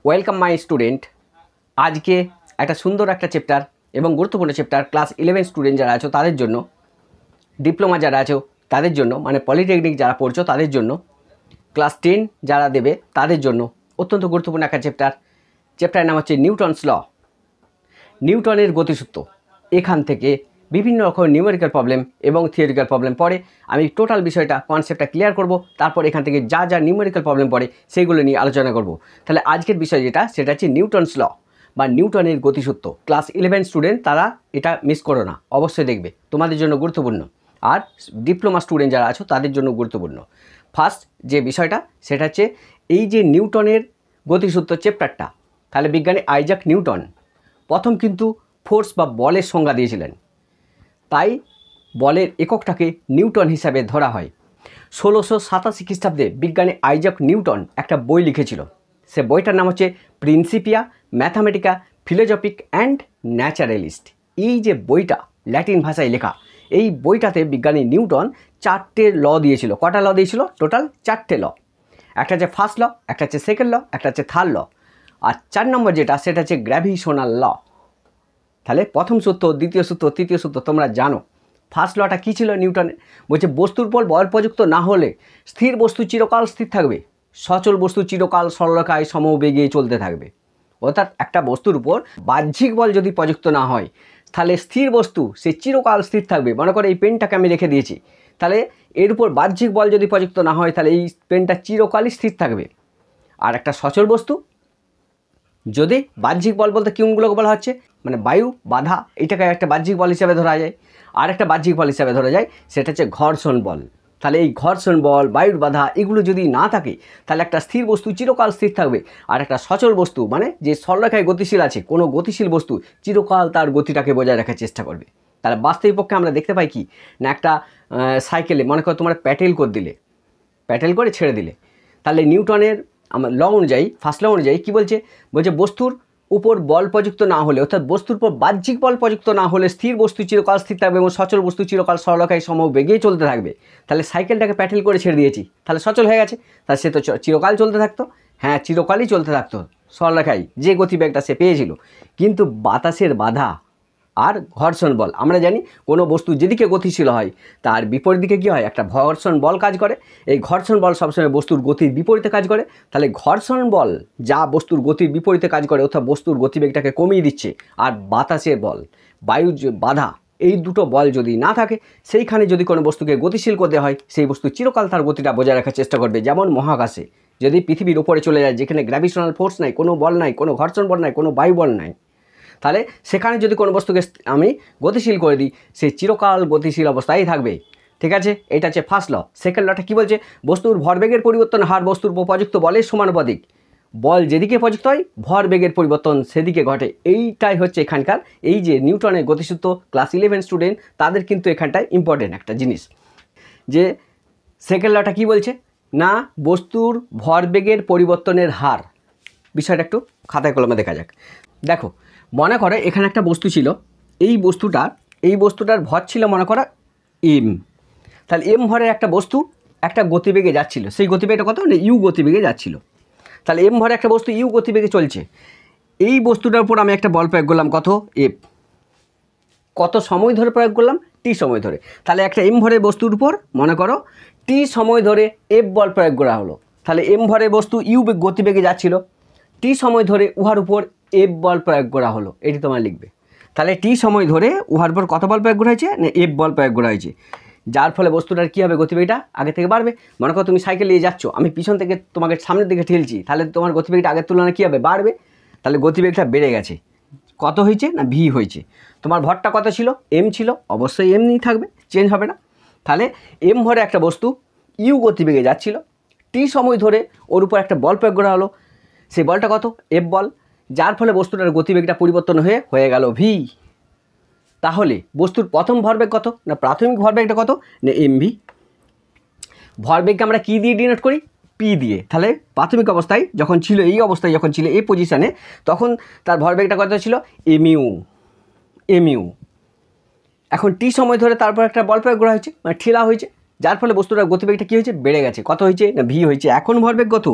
Welcome my student. আজকে একটা সুন্দর একটা চ্যাপ্টার এবং গুরুত্বপূর্ণ চ্যাপ্টার ক্লাস 11 স্টুডেন্ট যারা আছো তাদের জন্য, ডিপ্লোমা যারা আছো তাদের জন্য, মানে পলিটেকনিক যারা পড়ছো তাদের জন্য, ক্লাস 10 যারা দেবে তাদের জন্য অত্যন্ত গুরুত্বপূর্ণ একটা চ্যাপ্টারের নাম হচ্ছে নিউটনস ল, নিউটনের গতিসূত্র। এখান থেকে বিভিন্ন রকমের নিউমেরিক্যাল প্রবলেম এবং থিওরিক্যাল প্রবলেম পড়ে। আমি টোটাল বিষয়টা কনসেপ্টটা ক্লিয়ার করব, তারপর এখান থেকে যা যা নিউমেরিক্যাল প্রবলেম পড়ে সেইগুলো নিয়ে আলোচনা করব। তাহলে আজকের বিষয় সেটা হচ্ছে নিউটনস ল বা নিউটনের গতিসূত্র। ক্লাস 11 স্টুডেন্ট তারা এটা মিস করো না, অবশ্যই দেখবে, তোমাদের জন্য গুরুত্বপূর্ণ। আর ডিপ্লোমা স্টুডেন্ট যারা আছো তাদের জন্য গুরুত্বপূর্ণ। ফার্স্ট যে বিষয়টা সেটা হচ্ছে এই যে নিউটনের গতিসূত্র চ্যাপ্টারটা, তাহলে বিজ্ঞানী আইজাক নিউটন প্রথম কিন্তু ফোর্স বা বলের সংজ্ঞা দিয়েছিলেন, তাই বলের এককটাকে নিউটন হিসাবে ধরা হয়। 1687 খ্রিস্টাব্দে বিজ্ঞানী আইজাক নিউটন একটা বই লিখেছিল। সে বইটার নাম হচ্ছে প্রিন্সিপিয়া ম্যাথামেটিকা ফিলোজফিক অ্যান্ড ন্যাচারালিস্ট। এই যে বইটা ল্যাটিন ভাষায় লেখা, এই বইটাতে বিজ্ঞানী নিউটন 4টে ল দিয়েছিল। কটা ল দিয়েছিল? টোটাল 4টে ল। একটা হচ্ছে ফার্স্ট ল, একটা হচ্ছে সেকেন্ড ল, একটা হচ্ছে থার্ড ল, আর 4 নম্বর যেটা সেটা হচ্ছে গ্র্যাভিটেশনাল ল। তাহলে প্রথম সূত্র, দ্বিতীয় সূত্র, তৃতীয় সূত্র তোমরা জানো। ফার্স্ট লটা কী ছিল নিউটনের? বলছে বস্তুর উপর বল প্রযুক্ত না হলে স্থির বস্তু চিরকাল স্থির থাকবে, সচল বস্তু চিরকাল সরলরেখায় সমবেগে চলতে থাকবে। অর্থাৎ একটা বস্তুর উপর বাহ্যিক বল যদি প্রযুক্ত না হয় তাহলে স্থির বস্তু সে চিরকাল স্থির থাকবে। মনে করে এই পেনটাকে আমি রেখে দিয়েছি, তাহলে এর উপর বাহ্যিক বল যদি প্রযুক্ত না হয় তাহলে এই পেনটা চিরকালই স্থির থাকবে। আর একটা সচল বস্তু যদি বাহ্যিক বল বলতে কোনগুলোকে বলা হচ্ছে, মানে বায়ু বাধা, এটাকে একটা বাহ্যিক বল হিসাবে ধরা যায়। আর একটা বাহ্যিক বল হিসাবে ধরা যায় সেটা হচ্ছে ঘর্ষণ বল। তাহলে এই ঘর্ষণ বল, বায়ুর বাধা, এগুলো যদি না থাকে তাহলে একটা স্থির বস্তু চিরকাল স্থির থাকবে। আর একটা সচল বস্তু মানে যে সরলরেখায় গতিশীল আছে, কোনো গতিশীল বস্তু চিরকাল তার গতিটাকে বজায় রাখার চেষ্টা করবে। তাহলে বাস্তবিক পক্ষে আমরা দেখতে পাই কি না, একটা সাইকেলে মনে করো তোমরা প্যাডেল করে ছেড়ে দিলে, তাহলে নিউটনের ল অনুযায়ী, ফার্স্ট ল অনুযায়ী কী বলছে? বলছে বস্তুর উপর বল প্রযুক্ত না হলে, অর্থাৎ বস্তুর উপর বাহ্যিক বল প্রযুক্ত না হলে স্থির বস্তু চিরকাল স্থির থাকবে এবং সচল বস্তু চিরকাল সরলরেখায় সমবেগেই চলতে থাকবে। তাহলে সাইকেলটাকে প্যাডেল করে ছেড়ে দিয়েছি, তাহলে সচল হয়ে গেছে, তাহলে সে তো চিরকাল চলতে থাকতো। হ্যাঁ, চিরকালই চলতে থাকতো সরলরেখায়, যে গতিবেগটা সে পেয়েছিল। কিন্তু বাতাসের বাধা আর ঘর্ষণ বল, আমরা জানি কোনো বস্তু যেদিকে গতিশীল হয় তার বিপরীত দিকে কী হয়? একটা ঘর্ষণ বল কাজ করে। এই ঘর্ষণ বল সবসময় বস্তুর গতির বিপরীতে কাজ করে। তাহলে ঘর্ষণ বল যা বস্তুর গতির বিপরীতে কাজ করে, অর্থাৎ বস্তুর গতিবেগটাকে কমিয়ে দিচ্ছে। আর বাতাসের বল, বায়ুর বাধা, এই দুটো বল যদি না থাকে সেইখানে যদি কোনো বস্তুকে গতিশীল করতে হয় সেই বস্তু চিরকাল তার গতিটা বজায় রাখার চেষ্টা করবে। যেমন মহাকাশে যদি পৃথিবীর উপরে চলে যায়, যেখানে গ্র্যাভিটেশনাল ফোর্স নাই, কোনো বল নাই, কোনো ঘর্ষণ বল নাই, কোনো বায়ু বল নাই, তাহলে সেখানে যদি কোনো বস্তুকে আমি গতিশীল করে দিই সে চিরকাল গতিশীল অবস্থায় থাকবে। ঠিক আছে, এটা হচ্ছে ফার্স্ট ল। সেকেন্ড লটা কী বলছে? বস্তুর ভরবেগের পরিবর্তন হার বস্তুর উপর প্রযুক্ত বলের সমানুপাতিক। বল যেদিকে প্রযুক্ত হয় ভরবেগের পরিবর্তন সেদিকে ঘটে। এইটাই হচ্ছে এখানকার এই যে নিউটনের গতিসূত্র। ক্লাস 11 স্টুডেন্ট তাদের কিন্তু এখানটায় ইম্পর্টেন্ট একটা জিনিস, যে সেকেন্ড লটা কী বলছে না, বস্তুর ভরবেগের পরিবর্তনের হার। বিষয়টা একটু খাতায় কলমে দেখা যাক। দেখো, মনে করে এখানে একটা বস্তু ছিল, এই বস্তুটার ভর ছিল মনে করো এম। তাহলে এম ভরের একটা বস্তু একটা গতিবেগে যাচ্ছিল, সেই গতিবেগটা কত না ইউ গতিবেগে যাচ্ছিল। তাহলে এম ভরে একটা বস্তু ইউ গতিবেগে চলছে, এই বস্তুটার উপর আমি একটা বল প্রয়োগ করলাম, কত এফ। কত সময় ধরে প্রয়োগ করলাম? টি সময় ধরে। তাহলে একটা এম ভরের বস্তুর উপর মনে করো টি সময় ধরে এফ বল প্রয়োগ করা হলো। তাহলে এম ভরের বস্তু ইউ গতিবেগে যাচ্ছিল, টি সময় ধরে উহার উপর এফ বল প্রয়োগ করা হলো। এটি তোমার লিখবে। তাহলে টি সময় ধরে উহার উপর কত বল প্রয়োগ করা হয়েছে না এফ বল প্রয়োগ করা হয়েছে, যার ফলে বস্তুটার কী হবে? গতিবেগটা আগে থেকে বাড়বে। মনে করো তুমি সাইকেল নিয়ে যাচ্ছ, আমি পিছন থেকে তোমাকে সামনের দিকে ঠেলছি, তাহলে তোমার গতিবেগটা আগের তুলনায় কী হবে? বাড়বে। তাহলে গতিবেগটা বেড়ে গেছে। কত হয়েছে না ভি হয়েছে। তোমার ভরটা কত ছিল? এম ছিল, অবশ্যই এম নিয়ে থাকবে, চেঞ্জ হবে না। তাহলে এম ভরে একটা বস্তু ইউ গতিবেগে যাচ্ছিল, টি সময় ধরে ওর উপর একটা বল প্রয়োগ করা হলো, সেই বলটা কত? এফ বল, যার ফলে বস্তুটার গতিবেগটা পরিবর্তন হয়ে গেল ভি। তাহলে বস্তুর প্রথম ভরবেগ কত না প্রাথমিক ভরবেগটা কত না এমভি। ভরবেগকে আমরা কী দিয়ে ডিনোট করি? পি দিয়ে। তাহলে প্রাথমিক অবস্থায় যখন ছিল, এই অবস্থায় যখন ছিল এই পজিশানে, তখন তার ভরবেগটা কত ছিল? এমইউ। এখন টি সময় ধরে তারপর একটা বল প্রয়োগ করা হয়েছে, মানে ঠেলা হয়েছে, যার ফলে বস্তুটার গতিবেগটা কী হয়েছে? বেড়ে গেছে। কত হয়েছে না ভি হয়েছে। এখন ভরবেগ কত?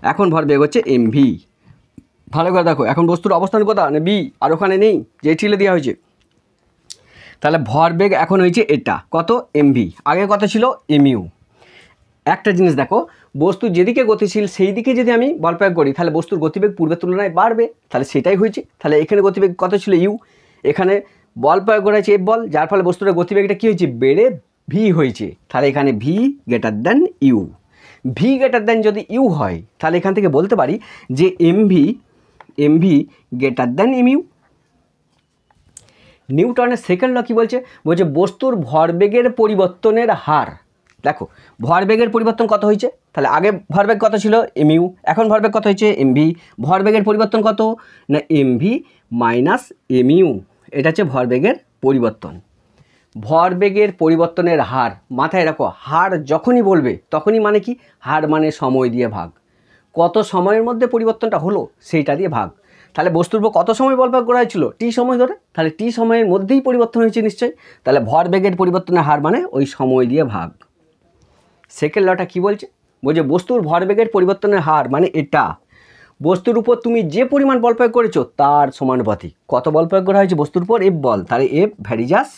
এখন ভরবেগ হচ্ছে এমভি। ভালো করে দেখো, এখন বস্তুর অবস্থান কোথা না বি, আর ওখানে নেই, যে ঠিলে দেওয়া হয়েছে। তাহলে ভরবেগ এখন হয়েছে এটা কত এমভি, আগে কত ছিল এমইউ। একটা জিনিস দেখো, বস্তু যেদিকে গতিশীল সেই দিকে যদি আমি বল প্রয়োগ করি তাহলে বস্তুর গতিবেগ পূর্বের তুলনায় বাড়বে, তাহলে সেটাই হয়েছে। তাহলে এখানে গতিবেগ কত ছিল ইউ, এখানে বল প্রয়োগ করা হয়েছে এফ বল, যার ফলে বস্তুর গতিবেগটা কী হয়েছে বেড়ে ভি হয়েছে। তাহলে এখানে V greater than U, V greater than যদি ইউ হয় তাহলে এখান থেকে বলতে পারি যে এমভি গ্রেটার দ্যান এমইউ। নিউটনের সেকেন্ড ল কী বলছে, বলছে বস্তুর ভরবেগের পরিবর্তনের হার। দেখো ভরবেগের পরিবর্তন কত হয়েছে, তাহলে আগে ভরবেগ কত ছিল এমইউ, এখন ভরবেগ কত হয়েছে এমভি। ভরবেগের পরিবর্তন কত না এমভি মাইনাস এমইউ, এটা হচ্ছে ভরবেগের পরিবর্তন। ভরবেগের পরিবর্তনের হার মাথায় রাখো, হার যখনই বলবে তখনই মানে কি, হার মানে সময় দিয়ে ভাগ, কত সময়ের মধ্যে পরিবর্তনটা হলো সেইটা দিয়ে ভাগ। তাহলে বস্তুর উপর কত সময় বল প্রয়োগ করা হয়েছিল টি সময় ধরে, তাহলে টি সময়ের মধ্যেই পরিবর্তন হয়েছে নিশ্চয়ই, তাহলে ভরবেগের পরিবর্তনের হার মানে ওই সময় দিয়ে ভাগ। সেকেন্ড লটা কী বলছে, বলছে বস্তুর ভরবেগের পরিবর্তনের হার মানে এটা বস্তুর উপর তুমি যে পরিমাণ বল প্রয়োগ করেছো তার সমানুপাতিক। কত বল প্রয়োগ করা হয়েছে বস্তুর উপর এফ বল, তাহলে F varies as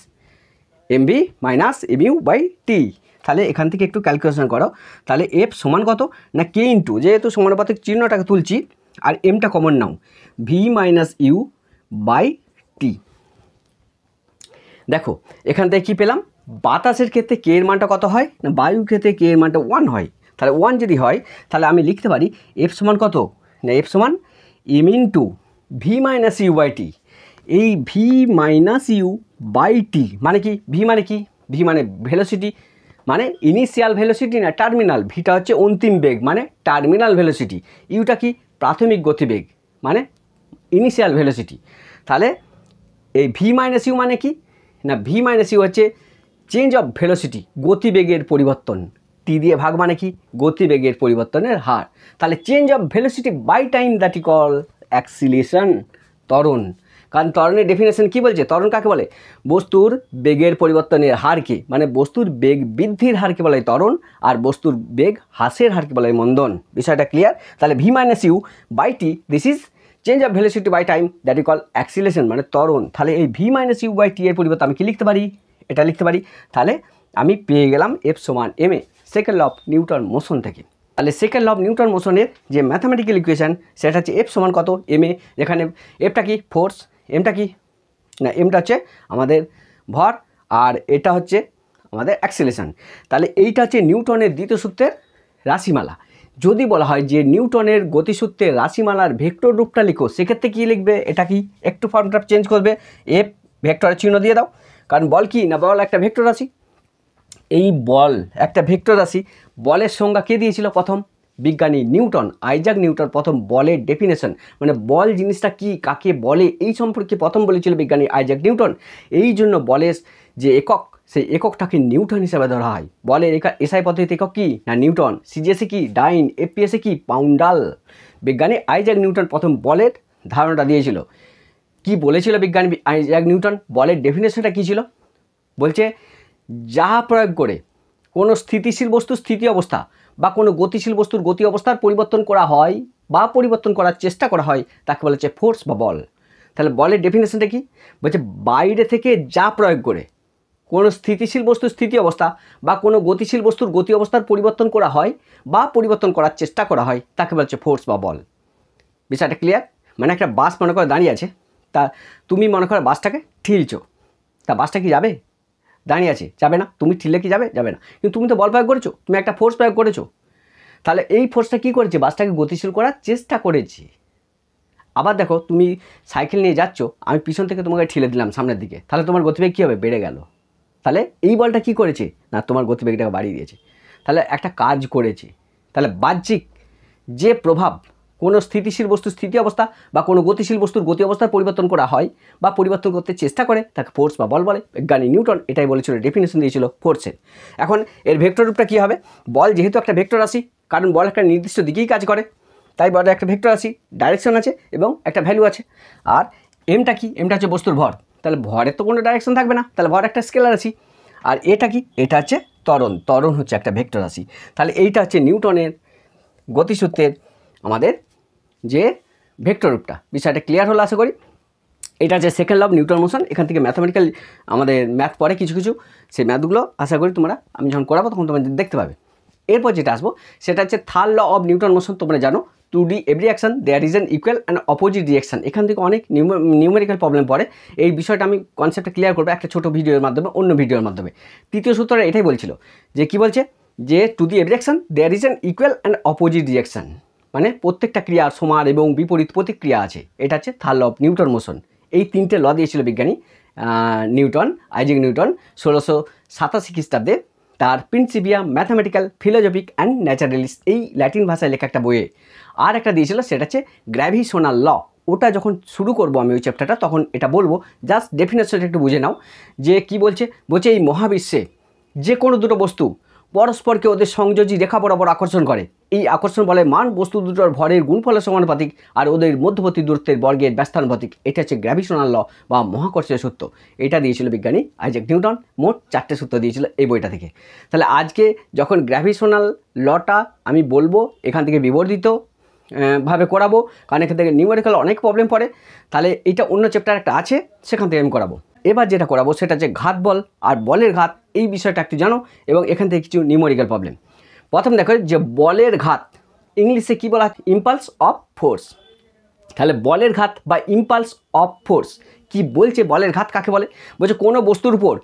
MV minus MU by T. তাহলে এখান থেকে একটু ক্যালকুলেশন করো, তাহলে এফ সমান কত না কে ইন্টু, যেহেতু সমানুপাতিক চিহ্নটাকে তুলছি আর এমটা কমন নাও, V minus U by T. দেখো এখান থেকে কী পেলাম, বাতাসের ক্ষেত্রে কে এর মানটা কত হয় না বায়ুর ক্ষেত্রে কে এর মানটা 1 হয়। তাহলে 1 যদি হয় তাহলে আমি লিখতে পারি এফ সমান কত না এফ সমান M into V minus U by T. এই V minus U by T মানে কি, ভি মানে কি, ভি মানে ভেলোসিটি, মানে ইনিশিয়াল ভেলোসিটি না টার্মিনাল, ভিটা হচ্ছে অন্তিম বেগ মানে টার্মিনাল ভেলোসিটি, ইউটা কি প্রাথমিক গতিবেগ মানে ইনিশিয়াল ভেলোসিটি। তাহলে এই ভি মাইনাস ইউ মানে কি না ভি মাইনাস ইউ হচ্ছে চেঞ্জ অফ ভেলোসিটি, গতিবেগের পরিবর্তন, টি দিয়ে ভাগ মানে কি গতিবেগের পরিবর্তনের হার। তাহলে change of velocity by time that we call acceleration, ত্বরণ। কারণ ত্বরণের ডেফিনেশন কী বলছে, ত্বরণ কাকে বলে, বস্তুর বেগের পরিবর্তনের হারকে মানে বস্তুর বেগ বৃদ্ধির হারকে বলা হয় ত্বরণ, আর বস্তুর বেগ হ্রাসের হারকে বলা হয় মন্দন। বিষয়টা ক্লিয়ার। তাহলে V minus U by T this is change of velocity by time that we call acceleration মানে ত্বরণ। তাহলে এই V minus U by T এর পরিবর্তে আমি কী লিখতে পারি, এটা লিখতে পারি। তাহলে আমি পেয়ে গেলাম এফ সমান M A, second law of Newton motion থেকে। তাহলে সেকেন্ড ল অফ নিউটন মোশনের যে ম্যাথামেটিক্যাল ইকুয়েশন সেটা হচ্ছে এফ সমান কত এম এ, যেখানে এফটা কি ফোর্স, এমটা কি না এমটা হচ্ছে আমাদের ভর, আর এটা হচ্ছে আমাদের অ্যাক্সিলেশন। তাহলে এইটা হচ্ছে নিউটনের দ্বিতীয় সূত্রের রাশিমালা। যদি বলা হয় যে নিউটনের গতিসূত্রের রাশিমালার ভেক্টর রূপটা লিখো, সেক্ষেত্রে কী লিখবে, এটা কি একটু ফর্মটা চেঞ্জ করবে, এফ ভেক্টরের চিহ্ন দিয়ে দাও, কারণ বল কি না বল একটা ভেক্টর রাশি। এই বল একটা ভেক্টর রাশি, বলের সংজ্ঞা কে দিয়েছিল প্রথম, বিজ্ঞানী নিউটন, আইজাক নিউটন প্রথম বলের ডেফিনেশন মানে বল জিনিসটা কি কাকে বলে এই সম্পর্কে প্রথম বলেছিল বিজ্ঞানী আইজাক নিউটন। এই জন্য বলের যে একক সেই এককটাকে নিউটন হিসাবে ধরা হয়। বলের এসআই পদ্ধতিতে একক কি না নিউটন, সিজিএসে কি ডাইন, এফপিএসে কি পাউন্ডাল। বিজ্ঞানী আইজাক নিউটন প্রথম বলের ধারণাটা দিয়েছিল। কি বলেছিল বিজ্ঞানী আইজাক নিউটন, বলের ডেফিনেশনটা কী ছিল, বলছে যাহা প্রয়োগ করে কোনো স্থিতিশীল বস্তুর স্থিতি অবস্থা বা কোনো গতিশীল বস্তুর গতি অবস্থার পরিবর্তন করা হয় বা পরিবর্তন করার চেষ্টা করা হয় তাকে বলা হচ্ছে ফোর্স বা বল। তাহলে বলের ডেফিনেশনটা কি, বলছে বাইরে থেকে যা প্রয়োগ করে কোনো স্থিতিশীল বস্তুর স্থিতি অবস্থা বা কোনো গতিশীল বস্তুর গতি অবস্থার পরিবর্তন করা হয় বা পরিবর্তন করার চেষ্টা করা হয় তাকে বলা হচ্ছে ফোর্স বা বল। বিষয়টা ক্লিয়ার। মানে একটা বাস মনে করে দাঁড়িয়ে আছে, তা তুমি মনে করো বাসটাকে ঠেলছো, তা বাসটা কি যাবে, দাঁড়িয়ে আছে, যাবে না, তুমি ঠেলে কি যাবে, যাবে না, কিন্তু তুমি তো বল প্রয়োগ করেছো, তুমি একটা ফোর্স প্রয়োগ করেছো। তাহলে এই ফোর্সটা কী করেছে, বাসটাকে গতিশীল করার চেষ্টা করেছে। আবার দেখো তুমি সাইকেল নিয়ে যাচ্ছ, আমি পিছন থেকে তোমাকে ঠেলে দিলাম সামনের দিকে, তাহলে তোমার গতিবেগ কী হবে, বেড়ে গেল। তাহলে এই বলটা কী করেছে না তোমার গতিবেগটাকে বাড়িয়ে দিয়েছে, তাহলে একটা কাজ করেছে। তাহলে বাহ্যিক যে প্রভাব কোনো স্থিতিশীল বস্তুর স্থিতি অবস্থা বা কোনো গতিশীল বস্তুর গতি অবস্থার পরিবর্তন করা হয় বা পরিবর্তন করতে চেষ্টা করে তাকে ফোর্স বা বল বলে। বিজ্ঞানী নিউটন এটাই বলেছিল, ডেফিনেশন দিয়েছিল ফোর্সের। এখন এর ভেক্টর রূপটা কী হবে, বল যেহেতু একটা ভেক্টর রাশি, কারণ বল একটা নির্দিষ্ট দিকেই কাজ করে, তাই বলে একটা ভেক্টর রাশি, ডাইরেকশন আছে এবং একটা ভ্যালু আছে। আর এমটা কি, এমটা হচ্ছে বস্তুর ভর, তাহলে ভরের তো কোনো ডাইরেকশন থাকবে না, তাহলে ভর একটা স্কেলার রাশি। আর এটা কি, এটা হচ্ছে ত্বরণ, ত্বরণ হচ্ছে একটা ভেক্টর রাশি। তাহলে এইটা হচ্ছে নিউটনের গতিসূত্রের আমাদের যে ভেক্টর রূপটা। বিষয়টা ক্লিয়ার হলো আশা করি। এটা হচ্ছে second law of Newton motion. এখান থেকে ম্যাথামেটিক্যাল আমাদের ম্যাথ পড়ে কিছু কিছু, সেই ম্যাথগুলো আশা করি তোমরা আমি যখন করাবো তখন তোমরা দেখতে পাবে। এরপর যেটা আসবো সেটা হচ্ছে third law of Newton motion. তোমরা জানো to the every action there is an equal and opposite reaction. এখান থেকে অনেক নিউমেরিক্যাল প্রবলেম পড়ে। এই বিষয়টা আমি কনসেপ্টটা ক্লিয়ার করবো একটা ছোটো ভিডিওর মাধ্যমে, অন্য ভিডিওর মাধ্যমে। তৃতীয় সূত্রটা এটাই বলছিল যে কি বলছে, যে to the every action there is an equal and opposite reaction, মানে প্রত্যেকটা ক্রিয়ার সমান এবং বিপরীত প্রতিক্রিয়া আছে। এটা হচ্ছে third law of Newton motion. এই তিনটে ল দিয়েছিল বিজ্ঞানী নিউটন, আইজ্যাক নিউটন 1687 খ্রিস্টাব্দে তার প্রিন্সিপিয়া ম্যাথামেটিক্যাল ফিলোজফিক অ্যান্ড ন্যাচারালিস্ট এই ল্যাটিন ভাষায় লেখা একটা বইয়ে। আর একটা দিয়েছিল সেটা হচ্ছে গ্র্যাভিটেশনাল ল। ওটা যখন শুরু করবো আমি ওই চ্যাপ্টারটা তখন এটা বলবো, জাস্ট ডেফিনেশনটা একটু বুঝে নাও যে কি বলছে। বলছে এই মহাবিশ্বে যে কোনো দুটো বস্তু পরস্পরকে ওদের সংযোজী রেখা বরাবর আকর্ষণ করে, এই আকর্ষণ বলে মান বস্তু দুটোর ভরের গুণফলের সমানুপাতিক আর ওদের মধ্যবর্তী দূরত্বের বর্গের ব্যস্তানুপাতিক। এটা হচ্ছে গ্র্যাভিটেশনাল ল বা মহাকর্ষীয় সূত্র। এটা দিয়েছিল বিজ্ঞানী আইজ্যাক নিউটন। মোট 4টে সূত্র দিয়েছিল এই বইটা থেকে। তাহলে আজকে যখন গ্র্যাভিটেশনাল লটা আমি বলবো এখান থেকে বিবর্ধিত ভাবে করাবো, কারণ এখান থেকে নিউমেরিক্যাল অনেক প্রবলেম পড়ে। তাহলে এটা অন্য চ্যাপ্টার একটা আছে, সেখান থেকে আমি করাবো। এবার যেটা করাবো সেটা হচ্ছে ঘাত বল আর বলের ঘাত, এই বিষয়টা একটু জানো এবং এখান থেকে কিছু নিউমেরিক্যাল প্রবলেম। প্রথম দেখো যে বলের ঘাত ইংলিশে কী বলা হয়, ইম্পালস অফ ফোর্স। তাহলে বলের ঘাত বা ইম্পালস অফ ফোর্স কি বলছে, বলের ঘাত কাকে বলে? বলছে কোনো বস্তুর উপর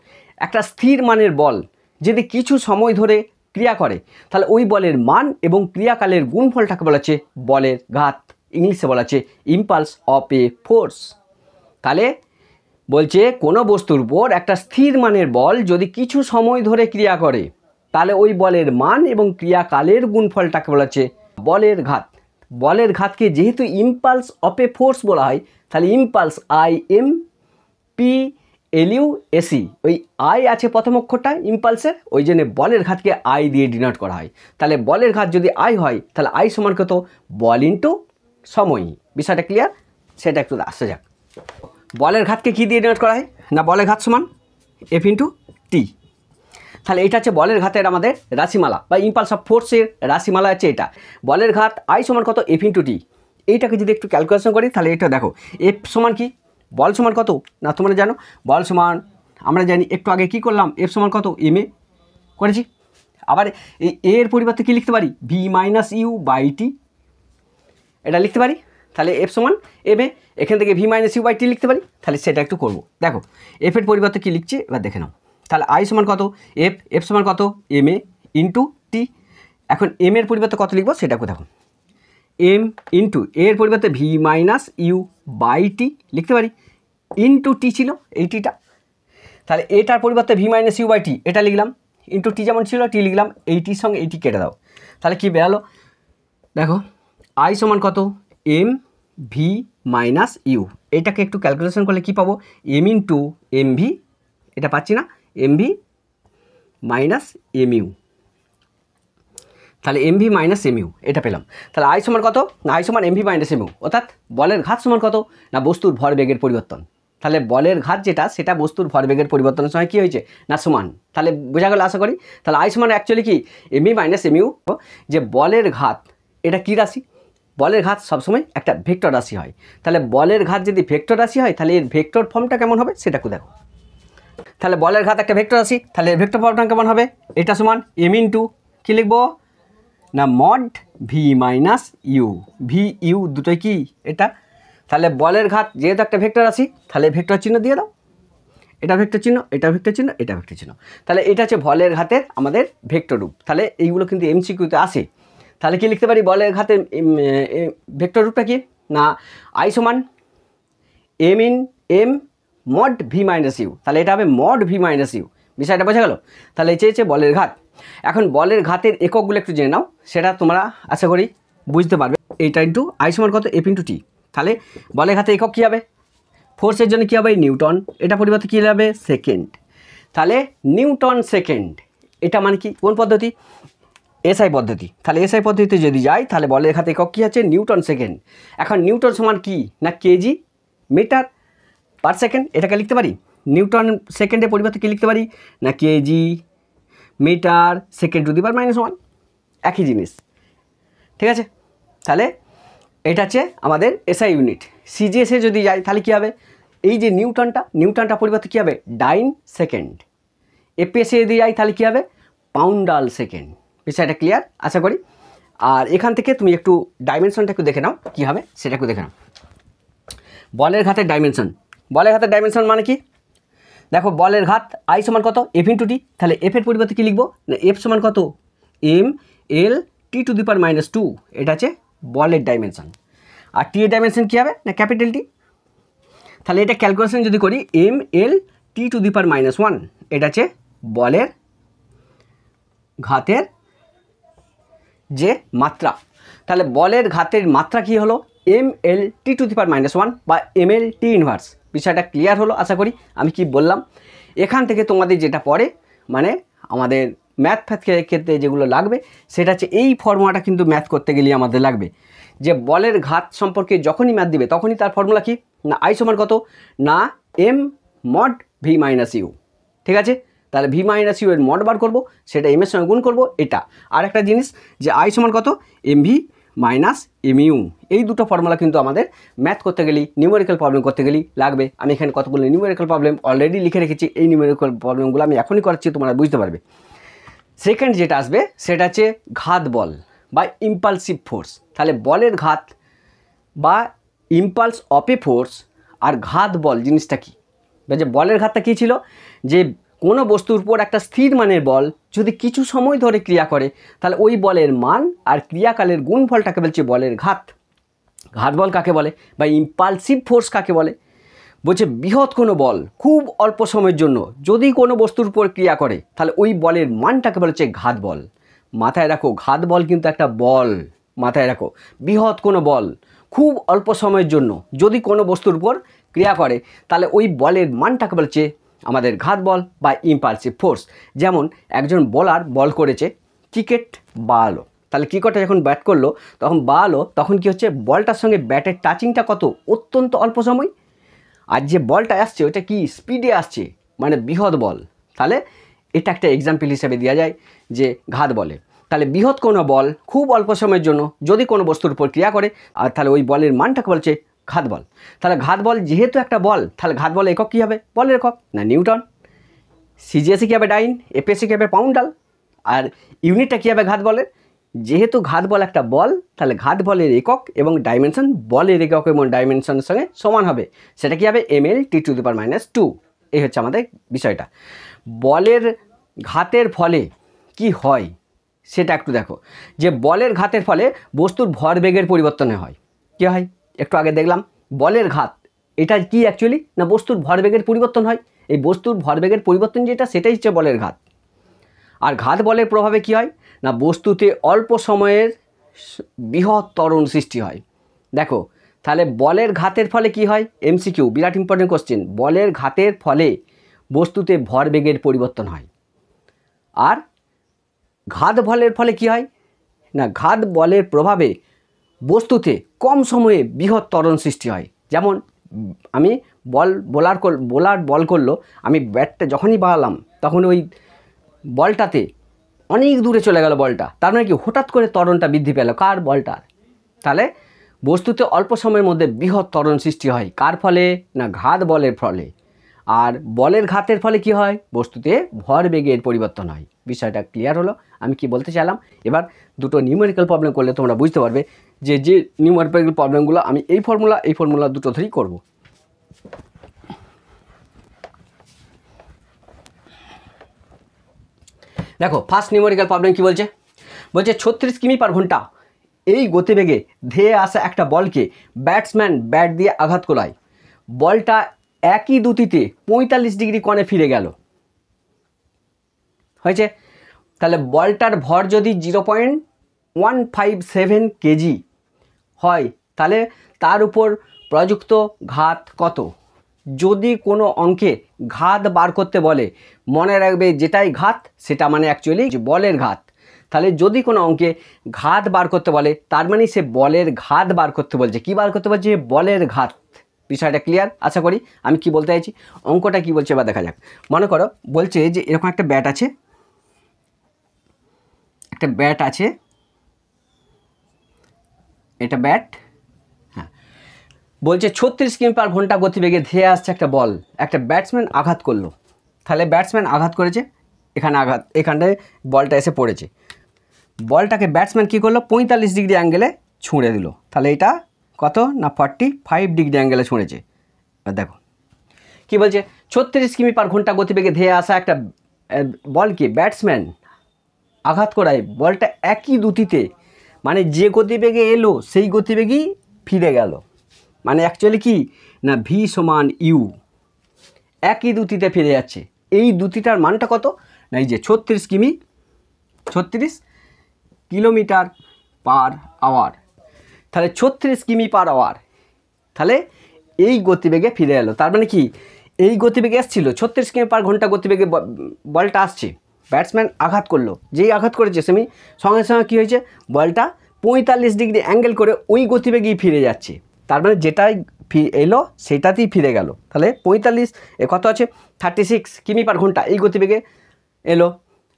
একটা স্থির মানের বল যদি কিছু সময় ধরে ক্রিয়া করে তাহলে ওই বলের মান এবং ক্রিয়াকালের গুণফলটাকে বলা হচ্ছে বলের ঘাত। ইংলিশে বলা হচ্ছে ইম্পালস অফ এ ফোর্স। তাহলে বলছে কোনো বস্তুর উপর একটা স্থির মানের বল যদি কিছু সময় ধরে ক্রিয়া করে তাহলে ওই বলের মান এবং ক্রিয়াকালের গুণফলটাকে বলা হচ্ছে বলের ঘাত। বলের ঘাতকে যেহেতু ইম্পালস অফ এ ফোর্স বলা হয়, তাহলে ইম্পালস IMPLUSE, ওই আই আছে প্রথম অক্ষরটা ইম্পালসের, ওই জন্য বলের ঘাতকে আই দিয়ে ডিনোট করা হয়। তাহলে বলের ঘাত যদি আই হয় তাহলে আই সমান কত, বল ইন্টু সময়। বিষয়টা ক্লিয়ার? সেটা একটু আসা যাক। বলের ঘাতকে কী দিয়ে ডিনোট করা হয় না, বলের ঘাত সমান F ইন্টু টি। তাহলে এটা হচ্ছে বলের ঘাতের আমাদের রাশিমালা বা ইম্পালস অফ ফোর্সের রাশিমালা হচ্ছে এটা। বলের ঘাত আই সমান কত, F ইন্টু টি। এইটাকে যদি একটু ক্যালকুলেশন করি তাহলে এটা দেখো F সমান কি, বল সমান কত না তোমরা জানো, বল সমান আমরা জানি একটু আগে কি করলাম, F সমান কত MA করেছি। আবার এই এর পরিবর্তে কি লিখতে পারি, V-U/T এটা লিখতে পারি। তাহলে F সমান MA, এখান থেকে V-U/T লিখতে পারি। তাহলে সেটা একটু করব। দেখো F এর পরিবর্তে কি লিখছি এবার দেখে নাও। তাহলে I সমান কত, F সমান কত MA ইন্টু টি। এখন M এর পরিবর্তে কত লিখবো সেটা দেখো, M ইন্টু এর পরিবর্তে V-U/T লিখতে পারি, ইন্টু টি ছিল এই টিটা। তাহলে এটার পরিবর্তে V-U/T এটা লিখলাম, ইন্টু টি যেমন ছিল টি লিখলাম, এই টির সঙ্গে এইটি কেটে দাও। তাহলে কি বেরালো দেখো, I সমান কত MV-U। এটাকে একটু ক্যালকুলেশন করলে কি পাবো, M ইন্টু MV, এটা পাচ্ছি না, MV-MU। তাহলে MV-MU এটা পেলাম। তাহলে I সমান কত না, I সমান MV-MU, অর্থাৎ বলের ঘাত সমান কত না বস্তুর ভরবেগের পরিবর্তন। তাহলে বলের ঘাত যেটা সেটা বস্তুর ভরবেগের পরিবর্তনের সময় কী হয়েছে না সমান। তাহলে বোঝা গেল আশা করি। তাহলে I সমান অ্যাকচুয়ালি কি MV-MU। যে বলের ঘাত এটা কী রাশি, বলের ঘাত সবসময় একটা ভেক্টর রাশি হয়। তাহলে বলের ঘাত যদি ভেক্টর রাশি হয় তাহলে এর ভেক্টর ফর্মটা কেমন হবে সেটা একটু দেখো। তাহলে বলের ঘাত একটা ভেক্টর রাশি, তাহলে এর ভেক্টর ফর্মটা কেমন হবে, এটা সমান M ইন্টু কী লিখবো না মড V-U। VU দুটোই কি এটা। তাহলে বলের ঘাত যেহেতু একটা ভেক্টর রাশি তাহলে ভেক্টর চিহ্ন দিয়ে দাও, এটা ভেক্টর চিহ্ন, এটা ভেক্টর চিহ্ন, এটা ভেক্টর চিহ্ন। তাহলে এটা হচ্ছে বলের ঘাতের আমাদের ভেক্টর রূপ। তাহলে এইগুলো কিন্তু MCQতে আসে। তাহলে কি লিখতে পারি বলের ঘাতের ভেক্টর রূপটা কি না, I সমান M মড V-U। তাহলে এটা হবে মড V-U। বিষয়টা বোঝা গেল। তাহলে এই হচ্ছে বলের ঘাত। এখন বলের ঘাতের এককগুলো একটু জেনে নাও, সেটা তোমরা আশা করি বুঝতে পারবে। এইটা ইন্টু I সমান কত F ইন্টু টি। তাহলে বলের ঘাতের একক কী হবে, ফোর্সের জন্য কী হবে নিউটন, এটা পরিবর্তে কী হবে সেকেন্ড। তাহলে নিউটন সেকেন্ড, এটা মানে কি কোন পদ্ধতি, SI পদ্ধতি। তাহলে SI পদ্ধতিতে যদি যাই তাহলে বলের ঘাতে একক কী আছে নিউটন সেকেন্ড। এখন নিউটন সমান কি না কেজি মিটার পার সেকেন্ড, এটাকে লিখতে পারি। নিউটন সেকেন্ডের পরিবর্তে কী লিখতে পারি না kg metre second to the power -1, একই জিনিস। ঠিক আছে, তাহলে এটা হচ্ছে আমাদের এসআই ইউনিট। সিজিএসে যদি যাই তাহলে কী হবে, এই যে নিউটনটা পরিবর্তে কী হবে ডাইন সেকেন্ড। এপিএসে যদি যাই তাহলে কী হবে পাউন্ডাল সেকেন্ড। বিষয়টা ক্লিয়ার আশা করি। আর এখান থেকে তুমি একটু ডাইমেনশনটা একটু দেখে নাও কী হবে সেটা একটু দেখে নাও। বলের ঘাতের ডাইমেনশন মানে কি, দেখো বলের ঘাত আই সমান কত এফ ইন্টু টি, তাহলে এফের পরিবর্তে কী লিখবো না এফ সমান কত M L T two the পাওয়ার -2, এটা হচ্ছে বলের ডাইমেনশন। আর টি এর ডাইমেনশন কী হবে না ক্যাপিটাল টি। তাহলে এটা ক্যালকুলেশন যদি করি M L T two the power -1, এটা হচ্ছে বলের ঘাতের যে মাত্রা। তাহলে বলের ঘাতের মাত্রা কি হলো M L T two the power -1 বা এম এল টি ইনভার্স। বিষয়টা ক্লিয়ার হলো আশা করি। আমি কি বললাম, এখান থেকে তোমাদের যেটা পড়ে মানে আমাদের ম্যাথ ক্ষেত্রে যেগুলো লাগবে সেটা হচ্ছে এই ফর্মুলাটা কিন্তু ম্যাথ করতে গেলে আমাদের লাগবে। যে বলের ঘাত সম্পর্কে যখনই ম্যাথ দিবে তখনই তার ফর্মুলা কি না আই সমান কত না M mod V minus U. ঠিক আছে, তাহলে ভি মাইনাস ইউ এর মড বার করবো, সেটা এম এর সঙ্গে গুণ করবো এটা। আর একটা জিনিস যে আই সমান কত M V minus M U. এই দুটো ফর্মুলা কিন্তু আমাদের ম্যাথ করতে গেলেই নিউমেরিক্যাল প্রবলেম করতে গেলেই লাগবে। আমি এখানে কতগুলো নিউমেরিক্যাল প্রবলেম অলরেডি লিখে রেখেছি, এই নিউমেরিক্যাল প্রবলেমগুলো আমি এখনই করাচ্ছি, তোমরা বুঝতে পারবে। সেকেন্ড যেটা আসবে সেটা হচ্ছে ঘাত বল বা ইম্পালসিভ ফোর্স। তাহলে বলের ঘাত বা ইম্পালস অফ এ ফোর্স আর ঘাত বল জিনিসটা কী, যে বলের ঘাতটা কী ছিল যে কোনো বস্তুর উপর একটা স্থির মানের বল যদি কিছু সময় ধরে ক্রিয়া করে তাহলে ওই বলের মান আর ক্রিয়াকালের গুণফলটাকে বলছে বলের ঘাত। ঘাত বল কাকে বলে বা ইম্পালসিভ ফোর্স কাকে বলে, বলছে বৃহৎ কোনো বল খুব অল্প সময়ের জন্য যদি কোনো বস্তুর উপর ক্রিয়া করে তাহলে ওই বলের মানটাকে বলছে ঘাত বল। মাথায় রাখো ঘাত বল কিন্তু একটা বল, মাথায় রাখো বৃহৎ কোনো বল খুব অল্প সময়ের জন্য যদি কোনো বস্তুর উপর ক্রিয়া করে তাহলে ওই বলের মানটাকে বলছে আমাদের ঘাত বল বা ইম্পালসিভ ফোর্স। যেমন একজন বোলার বল করেছে ক্রিকেট বাড়ালো, তাহলে ক্রিকেটটা যখন ব্যাট করলো তখন বাড়ালো, তখন কি হচ্ছে বলটার সঙ্গে ব্যাটের টাচিংটা কত অত্যন্ত অল্প সময়, আর যে বলটা আসছে ওটা কি স্পিডে আসছে মানে বৃহৎ বল। তাহলে এটা একটা এক্সাম্পল হিসেবে দেওয়া যায় যে ঘাত বলে। তাহলে বৃহৎ কোনো বল খুব অল্প সময়ের জন্য যদি কোনো বস্তুর উপর ক্রিয়া করে আর তাহলে ওই বলের মানটাকে বলছে ঘাত বল। তাহলে ঘাত বল যেহেতু একটা বল তাহলে ঘাত বল একক কী হবে বলের একক না নিউটন। সিজিএসে কী হবে ডাইন, এপিএসে কী হবে পাউন্ডাল, আর ইউনিটটা কী হবে ঘাত বলের। যেহেতু ঘাত বল একটা বল তাহলে ঘাত বলের একক এবং ডাইমেনশন বলের একক এবং ডাইমেনশনের সঙ্গে সমান হবে, সেটা কী হবে M L T two the পাওয়ার -2। এই হচ্ছে আমাদের বিষয়টা। বলের ঘাতের ফলে কি হয় সেটা একটু দেখো, যে বলের ঘাতের ফলে বস্তুর ভরবেগের পরিবর্তনে হয়। কী হয় একটু আগে দেখলাম বলের ঘাত, এটা কি অ্যাকচুয়ালি না বস্তুর ভরবেগের পরিবর্তন হয়। এই বস্তুর ভরবেগের পরিবর্তন যেটা সেটাই হচ্ছে বলের ঘাত। আর ঘাত বলের প্রভাবে কি হয় না বস্তুতে অল্প সময়ের বৃহৎ ত্বরণ সৃষ্টি হয়। দেখো তাহলে বলের ঘাতের ফলে কি হয় এমসিকিউ বিরাট ইম্পর্টেন্ট কোশ্চেন, বলের ঘাতের ফলে বস্তুতে ভরবেগের পরিবর্তন হয়। আর ঘাত বলের ফলে কি হয় না ঘাত বলের প্রভাবে বস্তুতে কম সময়ে বৃহৎ ত্বরণ সৃষ্টি হয়। যেমন আমি বোলার বল করলো, আমি ব্যাটটা যখনই বাড়ালাম তখন ওই বলটাতে অনেক দূরে চলে গেল বলটা, তার মানে কি হঠাৎ করে ত্বরণটা বৃদ্ধি পেল কার বলটার। তাহলে বস্তুতে অল্প সময়ের মধ্যে বৃহৎ ত্বরণ সৃষ্টি হয় কার ফলে না ঘাত বলের ফলে। আর বলের ঘাতের ফলে কি হয় বস্তুতে ভরবেগের পরিবর্তন হয়। বিষয়টা ক্লিয়ার হলো আমি কি বলতে চাইলাম। এবার দুটো নিউমেরিক্যাল প্রবলেম করলে তোমরা বুঝতে পারবে যে যে নিউমেরিক্যাল প্রবলেমগুলো আমি এই ফর্মুলা দুটো ধরেই করব। দেখো ফার্স্ট নিউমেরিক্যাল প্রবলেম কি বলছে, বলছে 36 কিমি/ঘন্টা এই গতিবেগে ধেয়ে আসা একটা বলকে ব্যাটসম্যান ব্যাট দিয়ে আঘাত করায়, বলটা একই দুটিতে 45 ডিগ্রি কোণে ফিরে গেল। হয়েছে, তাহলে বলটার ভর যদি 0.157 কেজি হয় তাহলে তার উপর প্রযুক্ত ঘাত কত। যদি কোনো অঙ্কে ঘাত বার করতে বলে মনে রাখবে যেটাই ঘাত সেটা মানে অ্যাকচুয়ালি বলের ঘাত। তাহলে যদি কোনো অঙ্কে ঘাত বার করতে বলে তার মানে সে বলের ঘাত বার করতে বলছে, কি বার করতে বলছে বলের ঘাত। বিষয়টা ক্লিয়ার আশা করি আমি কি বলতে চাইছি। অঙ্কটা কি বলছে এবার দেখা যাক। মনে করো বলছে যে এরকম একটা ব্যাট আছে, এটা ব্যাট, বলছে 36 কিমি পার ঘন্টা গতিবেগে ধেয়ে আসছে একটা বল, একটা ব্যাটসম্যান আঘাত করলো। তাহলে ব্যাটসম্যান আঘাত করেছে, এখানটায় বলটা এসে পড়েছে। বলটাকে ব্যাটসম্যান কী করলো, 45 ডিগ্রি অ্যাঙ্গেলে ছুঁড়ে দিল। তাহলে এটা কত না 45 ডিগ্রি অ্যাঙ্গেলে ছুঁড়েছে। আর দেখো কী বলছে, 36 কিমি পার ঘন্টা গতিবেগে ধেয়ে আসা একটা বলকে ব্যাটসম্যান আঘাত করায় বলটা একই দ্রুতিতে, মানে যে গতিবেগে এলো সেই গতিবেগেই ফিরে গেল। মানে অ্যাকচুয়ালি কি না ভি সমান ইউ, একই দ্রুতিতে ফিরে যাচ্ছে। এই দ্রুতিটার মানটা কত না এই যে 36 কিলোমিটার পার আওয়ার। তাহলে 36 কিমি পার আওয়ার, তাহলে এই গতিবেগে ফিরে এলো। তার মানে কি এই গতিবেগে এসেছিল 36 কিমি পার ঘন্টা গতিবেগে বলটা আসছে, ব্যাটসম্যান আঘাত করলো, যেই আঘাত করেছে সেমি সঙ্গে সঙ্গে কী হয়েছে, বলটা 45 ডিগ্রি অ্যাঙ্গেল করে ওই গতিবেগেই ফিরে যাচ্ছে। তার মানে যেটাই এলো সেটাতেই ফিরে গেল। তাহলে 45 কত আছে 36 কিমি পার ঘন্টা এই গতিবেগে এলো।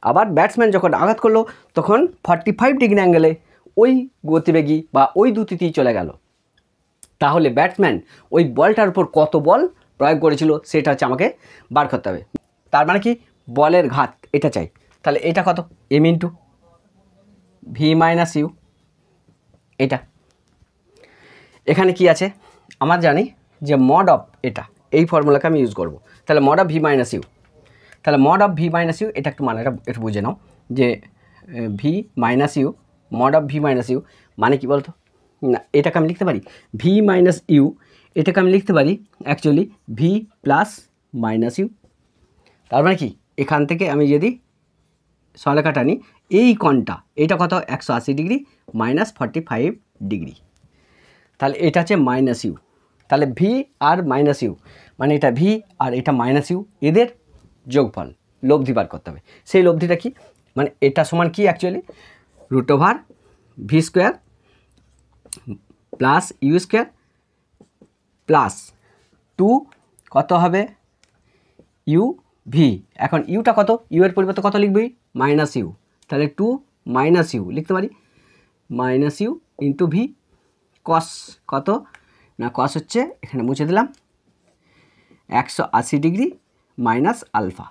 আবার ব্যাটসম্যান যখন আঘাত করলো তখন 45 ডিগ্রি অ্যাঙ্গেলে ওই গতিবেগী বা ওই দ্রুতিতেই চলে গেল। তাহলে ব্যাটসম্যান ওই বলটার উপর কত বল প্রয়োগ করেছিল সেটা হচ্ছে আমাকে বার করতে হবে। তার মানে কি বলের ঘাত এটা চাই। তাহলে এটা কত M into V minus U. এটা এখানে কি আছে আমরা জানি যে মড অফ, এটা এই ফর্মুলাকে আমি ইউজ করব। তাহলে mod of V minus U, তাহলে mod of V minus U এটা একটু মানেটা একটু বুঝে নাও যে V minus U, mod of V minus U মানে কি বলতো না, এটাকে আমি লিখতে পারি ভি মাইনাস ইউ, এটাকে আমি লিখতে পারি actually V plus minus U. তার মানে কি এখান থেকে আমি যদি সরলরেখাটা নিই, এই কোণটা এটা কত 180 ডিগ্রি মাইনাস 45 ডিগ্রি, তাহলে এটা হচ্ছে মাইনাস ইউ। তাহলে ভি আর মাইনাস ইউ মানে এটা ভি আর এটা মাইনাস ইউ, এদের যোগফল লব্ধি বার করতে হবে। সেই লব্ধিটা কি মানে এটা সমান কি actually root over V square plus U square plus 2 কত হবে ইউ ভি। এখন ইউটা কত, ইউ এর পরিবর্তে কত লিখবি মাইনাস ইউ, তাহলে 2 মাইনাস ইউ লিখতে পারি মাইনাস ইউ ইন্টু ভি কস কত না কস হচ্ছে এখানে মুছে দিলাম 180 ডিগ্রি মাইনাস আলফা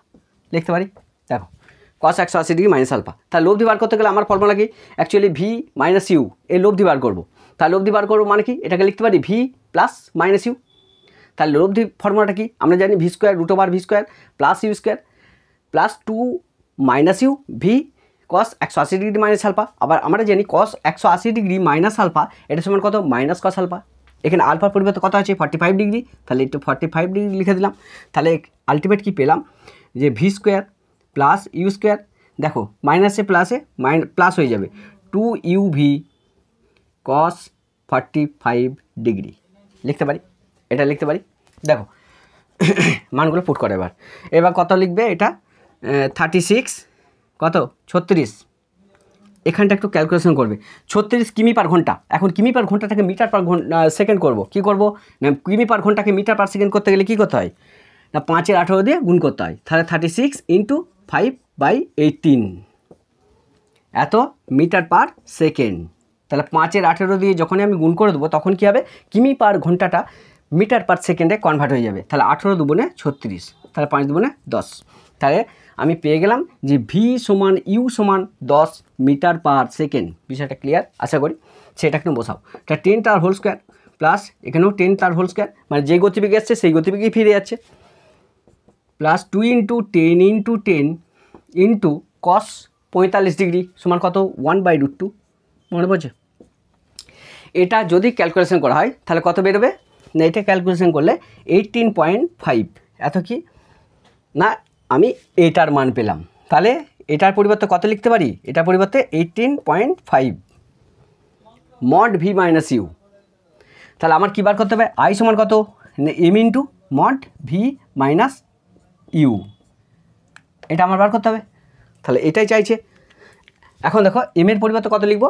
লিখতে পারি। দেখো কস 180 ডিগ্রি মাইনাস আলফা। তাহলে লব্ধি বার করতে গেলে আমার ফর্মুলা কি অ্যাকচুয়ালি ভি মাইনাস ইউ এই লব্ধি বার করবো। তাহলে লব্ধি বার করবো মানে কি এটাকে লিখতে পারি ভি প্লাস মাইনাস ইউ। তাহলে লব্ধি ফর্মুলাটা কি আমরা জানি V square root over V square plus U square plus 2 minus U V cos 180 degree minus alpha. আবার আমরা জানি কস 180 ডিগ্রি মাইনাস আলফা এটা সমান কত মাইনাস কস আলফা। এখানে আলফার পরিবর্তে কত আছে 45 ডিগ্রি, তাহলে একটু 45 ডিগ্রি লিখে দিলাম। তাহলে আলটিমেট কি পেলাম যে V square plus U square, দেখো মাইনাসে প্লাসে প্লাস হয়ে যাবে 2 ইউ ভি কস 45 ডিগ্রি লিখতে পারি, এটা লিখতে পারি। দেখো মানগুলো পুট করে এবার কত লিখবে এটা 36 কত 36, এখানটা একটু ক্যালকুলেশন করবে 36 কিমি পার ঘন্টা। এখন কিমি পার ঘন্টাটাকে মিটার পার সেকেন্ড করবো, কী করবো না কিমি পার ঘন্টাকে মিটার পার সেকেন্ড করতে গেলে কী করতে হয় না 5 এর 18 দিয়ে গুণ করতে হয়। তাহলে 36 ইন্টু 5/18 এত মিটার পার সেকেন্ড। তাহলে 5 এর 18 দিয়ে যখনই আমি গুণ করে দেবো তখন কী হবে কিমি পার ঘন্টাটা মিটার পার সেকেন্ডে কনভার্ট হয়ে যাবে। তাহলে 18 দুগুণে 36, তাহলে 5 দুগুণে 10। তাহলে আমি পেয়ে গেলাম যে ভি সমান ইউ সমান 10 মিটার পার সেকেন্ড। বিষয়টা ক্লিয়ার আশা করি। সেটা একটু বসাও, এটা 10 তার হোল স্কোয়ার প্লাস এখানেও 10 তার হোল স্কোয়ার মানে যে গতিবেগে আসছে সেই গতিবেগেই ফিরে যাচ্ছে plus 2 into 10 into cos 45 degree সমান কত 1/√2 মনে পড়ছে। এটা যদি ক্যালকুলেশন করা হয় তাহলে কত বেরোবে না এটা ক্যালকুলেশন করলে 18.5 এত কি না আমি এটার মান পেলাম। তাহলে এটার পরিবর্তে কত লিখতে পারি, এটার পরিবর্তে 18.5 মড ভি মাইনাস ইউ। তাহলে আমার কী বার করতে হবে আই সমান কত M into mod V minus U, এটা আমার বার করতে হবে। তাহলে এটাই চাইছে। এখন দেখো এম এর পরিবর্তে কত লিখবো,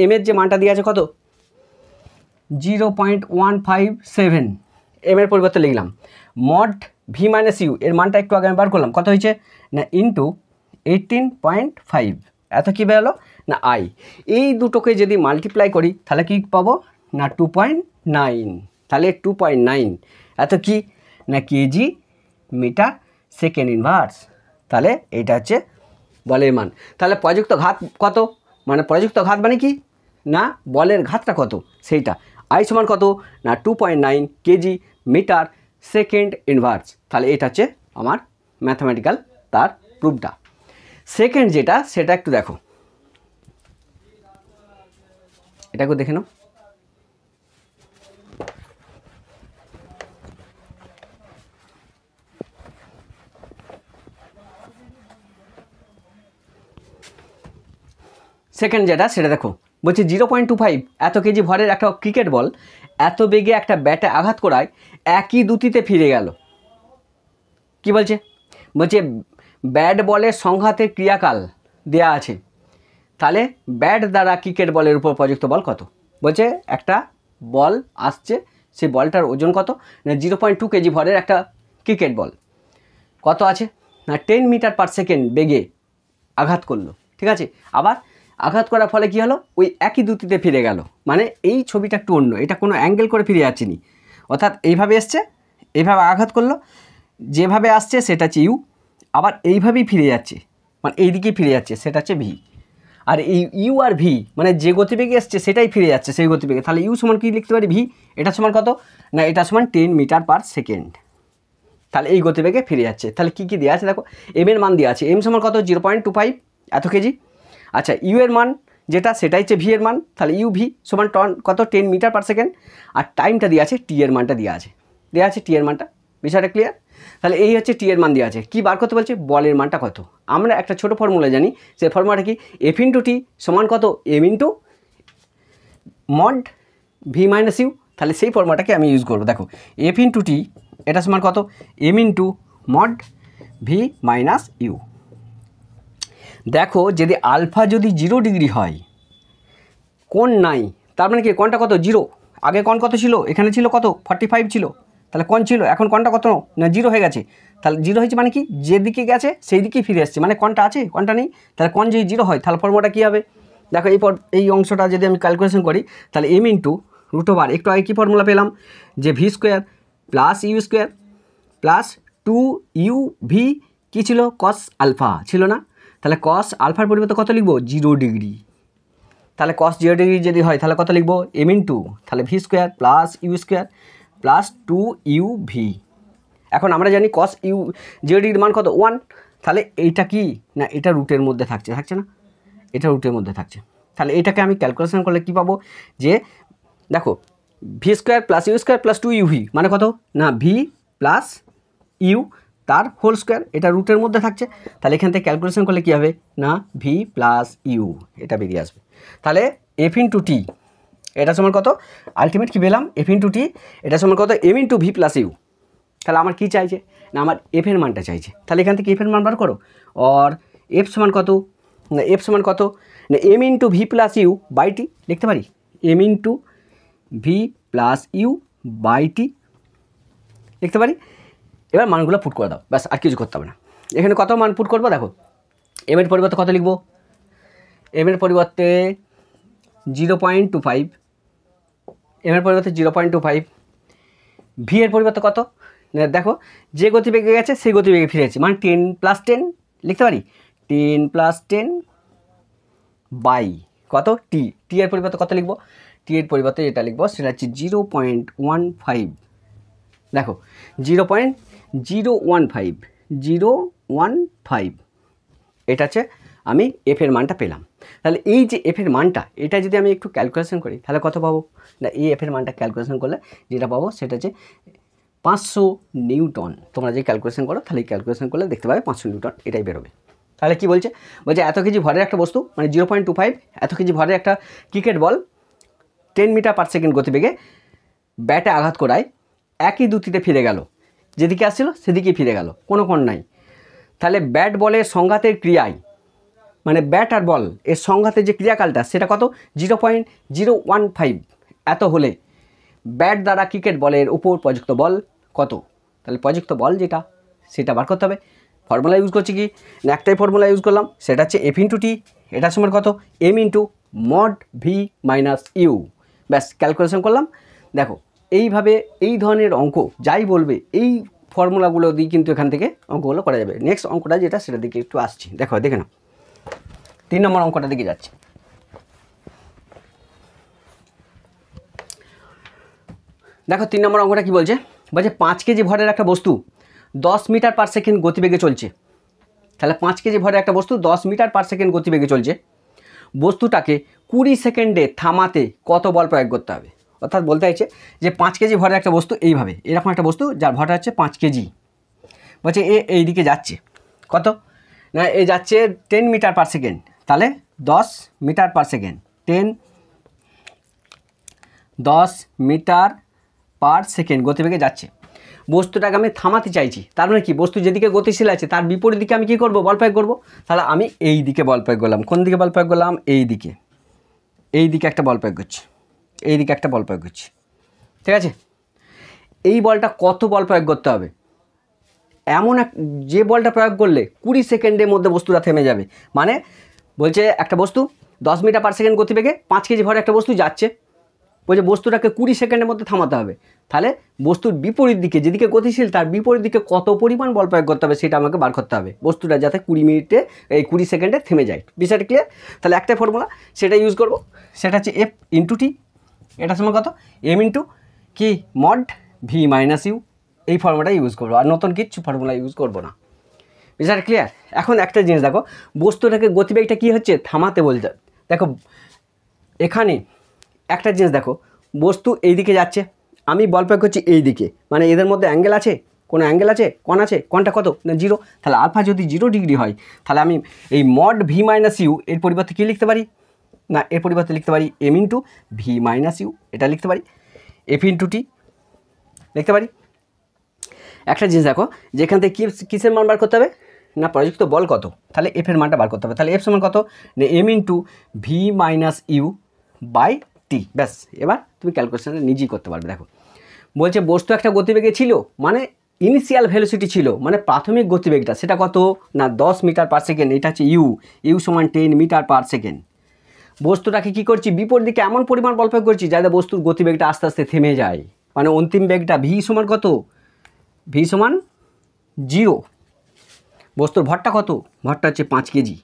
এম এর যে মানটা দিয়ে আছে কত 0.157, এম এর পরিবর্তে লিখলাম মড ভি মাইনাস ইউ এর মানটা একটু আগে আমি বার করলাম কত হয়েছে না ইন্টু 18.5 এত কী বেরোলো না আই। এই দুটোকে যদি মাল্টিপ্লাই করি তাহলে কি পাবো না 2.9। তাহলে 2.9 এত কি না কেজি মিটার সেকেন্ড ইনভার্স। তাহলে এইটা হচ্ছে বলের মান। তাহলে প্রযুক্ত ঘাত কত, মানে প্রযুক্ত ঘাত মানে কি না বলের ঘাতটা কত সেইটা। আই সমান কত না 2.9 কেজি মিটার সেকেন্ড ইনভার্স। তাহলে এটা হচ্ছে আমার ম্যাথামেটিক্যাল তার প্রুফটা। সেকেন্ড যেটা সেটা একটু দেখো, এটাকে দেখে নাও। সেকেন্ড যেটা সেটা দেখো, বলছে 0.25 এত কেজি ভরের একটা ক্রিকেট বল এত বেগে একটা ব্যাটে আঘাত করায় একই দুটিতে ফিরে গেল। কি বলছে, বলছে ব্যাট বলের সংঘাতের ক্রিয়াকাল দেয়া আছে। তাহলে ব্যাট দ্বারা ক্রিকেট বলের উপর প্রযুক্ত বল কত। বলছে একটা বল আসছে, সেই বলটার ওজন কত না 0.2 কেজি ভরের একটা ক্রিকেট বল কত আছে না 10 মিটার পার সেকেন্ড বেগে আঘাত করলো। ঠিক আছে, আবার আঘাত করার ফলে কি হলো, ওই একই দুটিতে ফিরে গেল। মানে এই ছবিটা একটু অন্য, এটা কোনো অ্যাঙ্গেল করে ফিরে যাচ্ছে নি, অর্থাৎ এইভাবে এসছে, এইভাবে আঘাত করলো, যেভাবে আসছে সেটা হচ্ছে ইউ, আবার এইভাবেই ফিরে যাচ্ছে মানে এই দিকেই ফিরে যাচ্ছে সেটা হচ্ছে ভি। আর এই ইউ আর ভি মানে যে গতিবেগে এসছে সেটাই ফিরে যাচ্ছে সেই গতিবেগে। তাহলে ইউ সমান কি লিখতে পারি, ভি। এটা সমান কত না এটা সমান 10 মিটার পার সেকেন্ড। তাহলে এই গতিবেগে ফিরে যাচ্ছে। তাহলে কী কী দেওয়া আছে দেখো, এম এর মান দেওয়া আছে, এম সমান কত 0.25 এত কেজি। আচ্ছা ইউ এর মান যেটা সেটাই হচ্ছে ভি এর মান, তাহলে ইউ ভি সমান টন কত 10 মিটার পার সেকেন্ড। আর টাইমটা দেওয়া আছে, টি এর মানটা দেওয়া আছে টি এর মানটা। বিষয়টা ক্লিয়ার। তাহলে এই হচ্ছে টি এর মান দেওয়া আছে। কী বার করতে বলছে, বলের মানটা কত। আমরা একটা ছোটো ফর্মুলা জানি, সেই ফর্মুলাটা কি এফ ইন্টু টি সমান কত M into mod V minus U. তাহলে সেই ফর্মুলাটাকে আমি ইউজ করবো। দেখো এফ ইন্টু টি এটা সমান কত M into mod V minus U. দেখো যদি আলফা যদি 0 ডিগ্রি হয়, কোণ নাই, তার মানে কি কোণটা কত 0। আগে কোণ কত ছিল, এখানে ছিল কত 45 ছিল, তাহলে কোণ ছিল, এখন কোণটা কত না 0 হয়ে গেছে। তাহলে 0 হয়েছে মানে কি যেদিকে গেছে সেই দিকেই ফিরে আসছে, মানে কোণটা আছে কোণটা নেই। তাহলে কোণ যদি 0 হয় তাহলে ফর্মুলাটা কী হবে, দেখো এই অংশটা যদি আমি ক্যালকুলেশন করি তাহলে এম ইন্টু রুট ওভার, একটু আগে কী ফর্মুলা পেলাম যে V square plus U square plus 2 U V কী ছিল কস আলফা ছিল না। তাহলে কস আলফার পরিবর্তে কত লিখবো 0 ডিগ্রি। তাহলে কস 0 ডিগ্রি যদি হয় তাহলে কত লিখবো এম ইন্টু তাহলে V square plus U square plus 2 U V. এখন আমরা জানি কস ইউ 0 ডিগ্রির মান কত 1। তাহলে এইটা কি না এটা রুটের মধ্যে থাকছে না, এটা রুটের মধ্যে থাকছে। তাহলে এটাকে আমি ক্যালকুলেশন করলে কি পাবো যে দেখো V square plus U square plus 2 U V মানে কত না ভি প্লাস ইউ তার হোল স্কোয়ার, এটা রুটের মধ্যে থাকছে। তাহলে এখান থেকে ক্যালকুলেশন করলে কী হবে না ভি প্লাস ইউ এটা বেরিয়ে আসবে। তাহলে এফ ইন্টু টি এটা সমান কত, আলটিমেট কী পেলাম এফ ইন্টু টি এটা সমান কত M into V plus U. তাহলে আমার কী চাইছে না আমার এফের মানটা চাইছে। তাহলে এখান থেকে এফের মান বার করো, আর এফ সমান কত না এফ সমান কত না M into V plus U by T লিখতে পারি, M into V plus U by T লিখতে পারি। এবার মানগুলো পুট করে দাও, ব্যাস আর কিছু করতে হবে না। এখানে কত মান পুট করবো দেখো, এম এর পরিবর্তে কত লিখবো, এম এর পরিবর্তে 0.25, এম এর পরিবর্তে 0.25, ভি এর পরিবর্তে কত দেখো যে গতিবেগে গেছে সেই গতিবেগে ফিরে যাচ্ছে, মানে 10 + 10 লিখতে পারি 10 + 10 বাই কত টি। টি এর পরিবর্তে কত লিখবো, টি এর পরিবর্তে যেটা লিখবো সেটা হচ্ছে 0.15। দেখো 0.015 এটা হচ্ছে আমি এফের মানটা পেলাম। তাহলে এই যে এফের মানটা এটা যদি আমি একটু ক্যালকুলেশন করি তাহলে কত পাবো না এই এফের মানটা ক্যালকুলেশন করলে যেটা পাবো সেটা হচ্ছে 500 নিউটন। তোমরা যে ক্যালকুলেশন করো তাহলে ক্যালকুলেশন করলে দেখতে পাবে 500 নিউটন এটাই বেরোবে। তাহলে কি বলছে, বলছে এত কেজি ভরের একটা বস্তু মানে 0.25 এত কেজি ভরের একটা cricket ball 10 metre per second গতিবেগে ব্যাটে আঘাত করায় একই দুটিতে ফিরে গেল, যেদিকে আসছিল সেদিকেই ফিরে গেল, কোনো কোণ নাই। তাহলে ব্যাট বলের সংঘাতের ক্রিয়ায় মানে ব্যাট আর বল এর সংঘাতের যে ক্রিয়াকালটা সেটা কত 0.015 এত হলে ব্যাট দ্বারা ক্রিকেট বলের উপর প্রযুক্ত বল কত। তাহলে প্রযুক্ত বল যেটা সেটা বার করতে হবে। ফর্মুলা ইউজ করছি কি না একটাই ফর্মুলা ইউজ করলাম, সেটা হচ্ছে এফ ইন্টু টি এটার সমান কত M into mod V minus U. ব্যাস ক্যালকুলেশন করলাম। দেখো এইভাবে এই ধরনের অঙ্ক যাই বলবে এই ফর্মুলাগুলো দিয়ে কিন্তু এখান থেকে অঙ্কগুলো করা যাবে। নেক্সট অঙ্কটা যেটা সেটা দিকে একটু আসছি, দেখে নাও 3 নম্বর অঙ্কটা দিকে যাচ্ছে। দেখো 3 নম্বর অঙ্কটা কি বলছে, 5 কেজি ভরের একটা বস্তু 10 মিটার পার সেকেন্ড গতিবেগে চলছে। তাহলে 5 কেজি ভরের একটা বস্তু 10 মিটার পার সেকেন্ড গতিবেগে চলছে, বস্তুটাকে 20 সেকেন্ডে থামাতে কত বল প্রয়োগ করতে হবে। অর্থাৎ বলতে চাইছে যে 5 কেজি ভরের একটা বস্তু এইভাবে, এরকম একটা বস্তু যার ভরটা হচ্ছে 5 কেজি, বলছে এই দিকে যাচ্ছে কত না, এ যাচ্ছে 10 মিটার পার সেকেন্ড, তাহলে 10 metre per second 10 metre per second গতিবেগে যাচ্ছে। বস্তুটাকে আমি থামাতে চাইছি, তার মানে কি বস্তু যেদিকে গতিশীল আছে তার বিপরীত দিকে আমি কী করবো, বল প্রয়োগ করবো। তাহলে আমি এই দিকে বল প্রয়োগ করলাম, কোন দিকে বল প্রয়োগ করলাম, এই দিকে একটা বল প্রয়োগ করছি, এই দিকে একটা বল প্রয়োগ করছি, ঠিক আছে। এই বলটা কত বল প্রয়োগ করতে হবে, এমন যে বলটা প্রয়োগ করলে 20 সেকেন্ডের মধ্যে বস্তুটা থেমে যাবে। মানে বলছে একটা বস্তু 10 মিটার পার সেকেন্ড গতিবেগে 5 কেজি ভরে একটা বস্তু যাচ্ছে, বলছে বস্তুটাকে 20 সেকেন্ডের মধ্যে থামাতে হবে। তাহলে বস্তুর বিপরীত দিকে যেদিকে গতিশীল তার বিপরীত দিকে কত পরিমাণ বল প্রয়োগ করতে হবে সেটা আমাকে বার করতে হবে, বস্তুটা যাতে 20 সেকেন্ডে থেমে যায়। বিষয়টা ক্লিয়ার? তাহলে একটাই ফর্মুলা সেটা ইউজ করব, সেটা হচ্ছে এফ ইন্টু টি, এটা সময় কত এম ইন্টু কি মড ভি মাইনাস ইউ, এই ফর্মুলাটা ইউজ করবো, আর নতুন কিচ্ছু ফর্মুলা ইউজ করবো না। বিষয়টা ক্লিয়ার? এখন একটা জিনিস দেখো, বস্তুটাকে গতিবেগটা কী হচ্ছে, থামাতে বলছে। দেখো এখানে একটা জিনিস দেখো, বস্তু এই দিকে যাচ্ছে, আমি বল প্রয়োগ করছি এই দিকে, মানে এদের মধ্যে অ্যাঙ্গেল আছে, কোনো অ্যাঙ্গেল আছে, কোণ আছে, কোণটা কত না 0। তাহলে আলফা যদি 0 ডিগ্রি হয় তাহলে আমি এই মড ভি মাইনাস ইউ এর পরিবর্তে কী লিখতে পারি না, এর পরিবর্তে লিখতে পারি M into V minus U, এটা লিখতে পারি এফ ইন্টু টি লিখতে পারি। একটা জিনিস দেখো, যেখান থেকে কিসের মান বার করতে হবে না, প্রযুক্ত বল কত, তাহলে এফ এর মানটা বার করতে হবে। তাহলে এফ সমান কত না M into V minus U by T, ব্যাস। এবার তুমি ক্যালকুলেশনটা নিজেই করতে পারবে। দেখো বলছে বস্তু একটা গতিবেগে ছিল, মানে ইনিশিয়াল ভেলোসিটি ছিল, মানে প্রাথমিক গতিবেগটা সেটা কত না 10 মিটার পার সেকেন্ড, এটা হচ্ছে ইউ সমান 10 মিটার পার সেকেন্ড। বস্তুটাকে কী করছি, বিপরীত দিকে এমন পরিমাণ বল প্রয়োগ করছি যাতে বস্তুর গতিবেগটা আস্তে আস্তে থেমে যায়, মানে অন্তিম বেগটা ভি সমান কত, ভি সমান 0। বস্তুর ভরটা কত, ভরটা হচ্ছে 5 কেজি।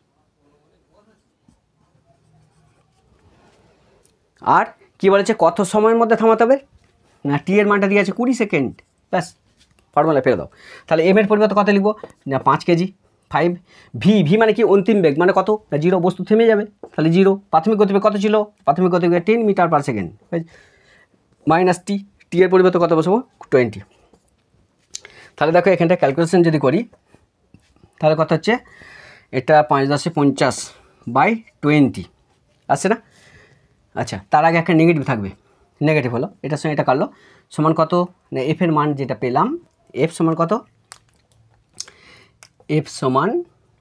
আর কি বলেছে কত সময়ের মধ্যে থামাতে হবে না, টি এর মানটা দিয়ে আছে 20 সেকেন্ড, ব্যাস ফর্মুলা ফেলে দাও। তাহলে এম এর পরিবর্তে কত লিখবো না 5 কেজি, 5 ভি মানে কি অন্তিম বেগ, মানে কত না 0, বস্তু থেমে যাবে, তাহলে 0। প্রাথমিক গতিবেগ কত ছিল, প্রাথমিক গতিবেগ 10 মিটার পার সেকেন্ড, মাইনাস টি এর পরিবর্তে কত বসাবো 20। তাহলে দেখো এখানটা ক্যালকুলেশন যদি করি তাহলে কত হচ্ছে, এটা 5 × 10 = 50 বাই 20 আসছে না। আচ্ছা, তার আগে একটা নেগেটিভ থাকবে, নেগেটিভ হলো এটার সঙ্গে এটা কাটলো, সমান কত না এফের মান যেটা পেলাম, এফ সমান কত, এফ সমান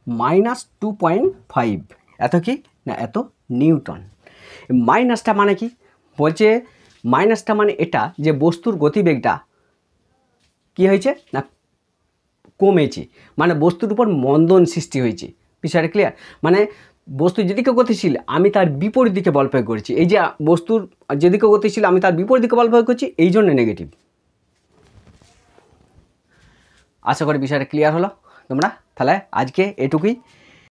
-2.5, এত কি না এত নিউটন। মাইনাসটা মানে কি বলছে, মাইনাসটা মানে এটা যে বস্তুর গতিবেগটা কি হয়েছে না কমেছে, মানে বস্তুর উপর মন্দন সৃষ্টি হয়েছে। বিষয়টা ক্লিয়ার? মানে বস্তু যেদিকে গতিশীল আমি তার বিপরীত দিকে বল প্রয়োগ করেছি, এই যে বস্তুর যেদিকে গতিশীল আমি তার বিপরীত দিকে বল প্রয়োগ করছি, এই জন্য নেগেটিভ। আশা করি বিষয়টা ক্লিয়ার হলো তোমরা। তাহলে আজকে এটুকুই।